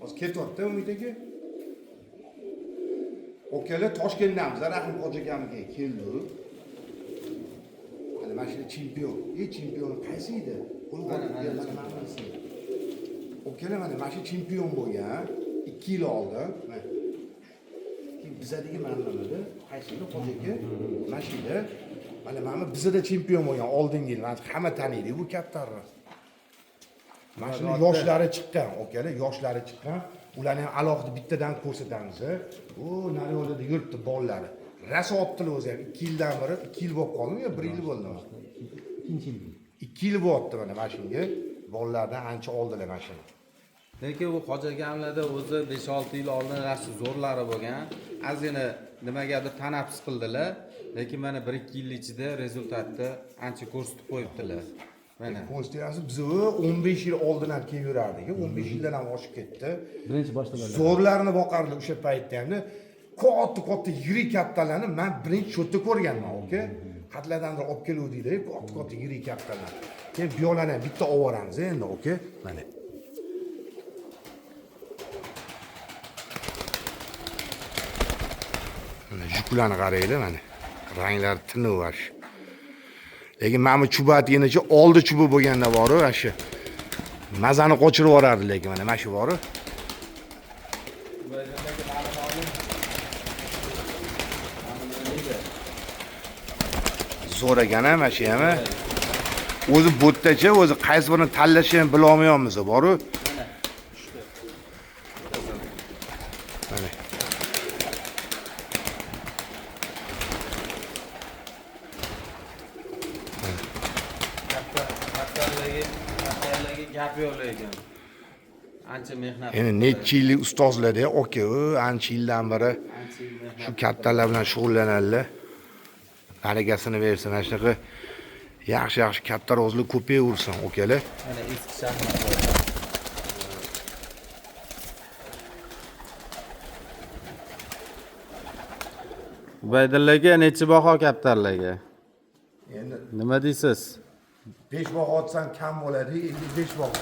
Hozir ketyapti Umid aka. Okalar Toshkentdamiz, Rahim Hoji akamiga keldik. Mana shuni chempion. Chempion qaysi edi? Okalar mana shu chempion bo'lgan. 2 yil oldin. Bizdagi manimada qaysini Hojiga mashina mana bizda chempion bo'lgan oldingi yil. Hamma taniydi bu kaptarni. Mana shuni yoshlari chiqqan, okalar, yoshlari chiqqan. Ularni ham alohida bittadan ko'rsatamiz. O, nari yo'lda yuribdi bolalari. Rosa otdilar o'zi ham 2 yildan beri, 2 yil bo'lib qoldimi yo 1 yil bo'ldimi? 2 yil bo'lyapti mana shunga. Bolalardan ancha oldilar mana shuni. Lekin bu Hoji akamlarda o'zi 5-6 yil oldin rashi zo'rlari bo'lgan. Ozgina nimagadir tanaffus qildilar, lekin mana 1-2 yil ichida rezultatni ancha ko'rsatib qo'yibdilar. Mana Konstitutsiyasi biz 15 yil oldin ham kelib yurardik. 15 yildan ham oshib ketdi. Birinchi boshdalar. Zo'rlarni boqardi o'sha paytda ham. Katta yirik kattalarni men birinchi sho'tda ko'rganman, oka. Qatlardan olib keluvdik-da, katta yirik kattalar. Keyin biyolarni ham bitta olib boramiz endi, oka. Mana. Mana yuklarni qaranglar mana. Ranglari tiniq var. Lekin mana bu chubatganicha oldi chubi bo'lganda bor-ku, shu. Mazani qochirib yuborardi lekin mana shu bor-ku. Zo'r ekan mana shu ham. O'zi bo'tdacha, o'zi qaysi birini tanlashni ham bila olmayapmiz, bor-ku. Mana. Kaptarlarga gap yo'q lekin. Ancha mehnat. Endi necha yillik ustozlar-da, aka, ancha yildan beri shu kattalar bilan shug'ullanadilar. Barakasini bersin, mana shunaqa yaxshi katta rozlik ko'payaversin, okalar. Mana eski shaxmatlar. Ubaydillarga necha baho kaptarlarga? Endi Nima deysiz? 5 baho otsam kam bo'ladi, 55 baho.